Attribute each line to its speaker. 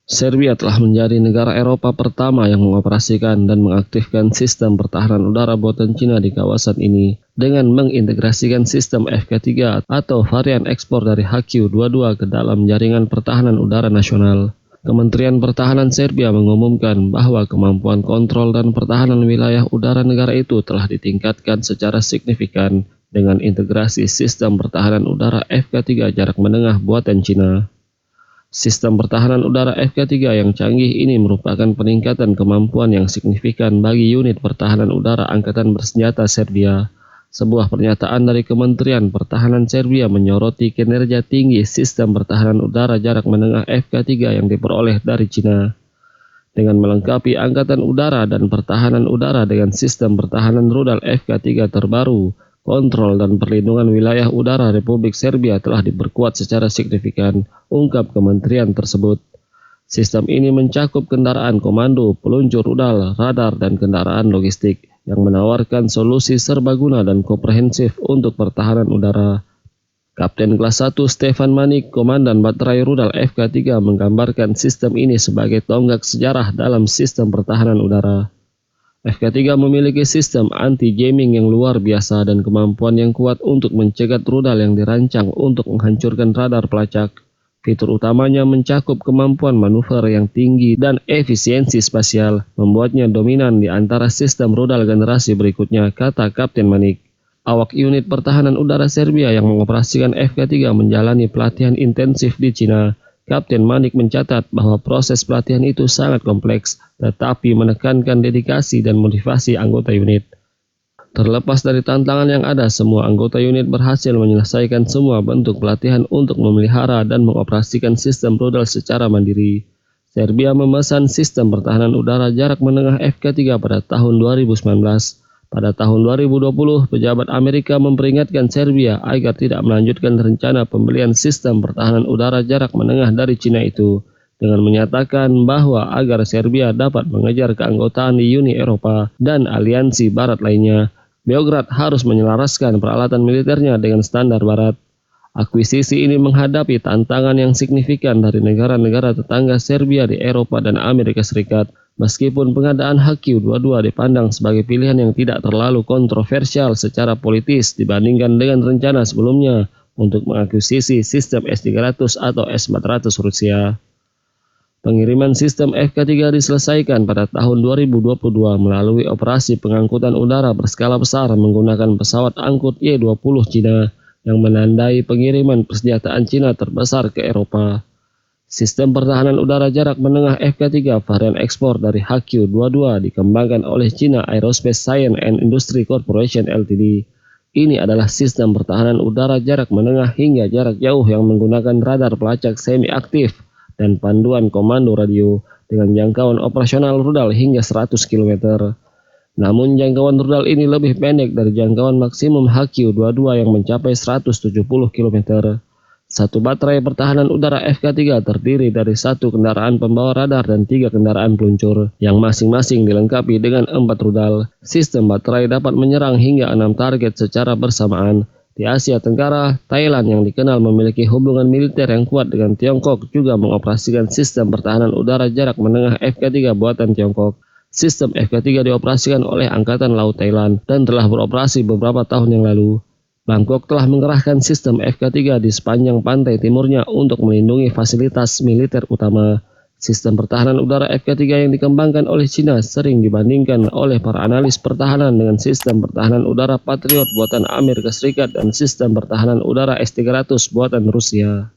Speaker 1: Serbia telah menjadi negara Eropa pertama yang mengoperasikan dan mengaktifkan sistem pertahanan udara buatan Cina di kawasan ini dengan mengintegrasikan sistem FK-3 atau varian ekspor dari HQ-22 ke dalam jaringan pertahanan udara nasional. Kementerian Pertahanan Serbia mengumumkan bahwa kemampuan kontrol dan pertahanan wilayah udara negara itu telah ditingkatkan secara signifikan dengan integrasi sistem pertahanan udara FK-3 jarak menengah buatan Cina. Sistem pertahanan udara FK-3 yang canggih ini merupakan peningkatan kemampuan yang signifikan bagi unit pertahanan udara Angkatan Bersenjata Serbia. Sebuah pernyataan dari Kementerian Pertahanan Serbia menyoroti kinerja tinggi sistem pertahanan udara jarak menengah FK-3 yang diperoleh dari Cina. Dengan melengkapi Angkatan Udara dan Pertahanan Udara dengan sistem pertahanan rudal FK-3 terbaru, kontrol dan perlindungan wilayah udara Republik Serbia telah diperkuat secara signifikan, ungkap kementerian tersebut. Sistem ini mencakup kendaraan komando, peluncur rudal, radar, dan kendaraan logistik yang menawarkan solusi serbaguna dan komprehensif untuk pertahanan udara. Kapten kelas 1 Stefan Manik, Komandan Baterai Rudal FK-3 menggambarkan sistem ini sebagai tonggak sejarah dalam sistem pertahanan udara. FK-3 memiliki sistem anti-jamming yang luar biasa dan kemampuan yang kuat untuk mencegat rudal yang dirancang untuk menghancurkan radar pelacak. Fitur utamanya mencakup kemampuan manuver yang tinggi dan efisiensi spasial, membuatnya dominan di antara sistem rudal generasi berikutnya, kata Kapten Manik. Awak unit pertahanan udara Serbia yang mengoperasikan FK-3 menjalani pelatihan intensif di Cina. Kapten Manik mencatat bahwa proses pelatihan itu sangat kompleks, tetapi menekankan dedikasi dan motivasi anggota unit. Terlepas dari tantangan yang ada, semua anggota unit berhasil menyelesaikan semua bentuk pelatihan untuk memelihara dan mengoperasikan sistem rudal secara mandiri. Serbia memesan sistem pertahanan udara jarak menengah FK-3 pada tahun 2019. Pada tahun 2020, pejabat Amerika memperingatkan Serbia agar tidak melanjutkan rencana pembelian sistem pertahanan udara jarak menengah dari Cina itu, dengan menyatakan bahwa agar Serbia dapat mengejar keanggotaan di Uni Eropa dan aliansi Barat lainnya, Beograd harus menyelaraskan peralatan militernya dengan standar Barat. Akuisisi ini menghadapi tantangan yang signifikan dari negara-negara tetangga Serbia di Eropa dan Amerika Serikat. Meskipun pengadaan HQ-22 dipandang sebagai pilihan yang tidak terlalu kontroversial secara politis dibandingkan dengan rencana sebelumnya untuk mengakuisisi sistem S-300 atau S-400 Rusia. Pengiriman sistem FK-3 diselesaikan pada tahun 2022 melalui operasi pengangkutan udara berskala besar menggunakan pesawat angkut Y-20 Cina yang menandai pengiriman persenjataan Cina terbesar ke Eropa. Sistem pertahanan udara jarak menengah FK-3 varian ekspor dari HQ-22 dikembangkan oleh China Aerospace Science and Industry Corporation Ltd. Ini adalah sistem pertahanan udara jarak menengah hingga jarak jauh yang menggunakan radar pelacak semi-aktif dan panduan komando radio dengan jangkauan operasional rudal hingga 100 km. Namun jangkauan rudal ini lebih pendek dari jangkauan maksimum HQ-22 yang mencapai 170 km. Satu baterai pertahanan udara FK-3 terdiri dari satu kendaraan pembawa radar dan 3 kendaraan peluncur, yang masing-masing dilengkapi dengan 4 rudal. Sistem baterai dapat menyerang hingga 6 target secara bersamaan. Di Asia Tenggara, Thailand yang dikenal memiliki hubungan militer yang kuat dengan Tiongkok juga mengoperasikan sistem pertahanan udara jarak menengah FK-3 buatan Tiongkok. Sistem FK-3 dioperasikan oleh Angkatan Laut Thailand dan telah beroperasi beberapa tahun yang lalu. Bangkok telah mengerahkan sistem FK-3 di sepanjang pantai timurnya untuk melindungi fasilitas militer utama. Sistem pertahanan udara FK-3 yang dikembangkan oleh Cina sering dibandingkan oleh para analis pertahanan dengan sistem pertahanan udara Patriot buatan Amerika Serikat dan sistem pertahanan udara S-300 buatan Rusia.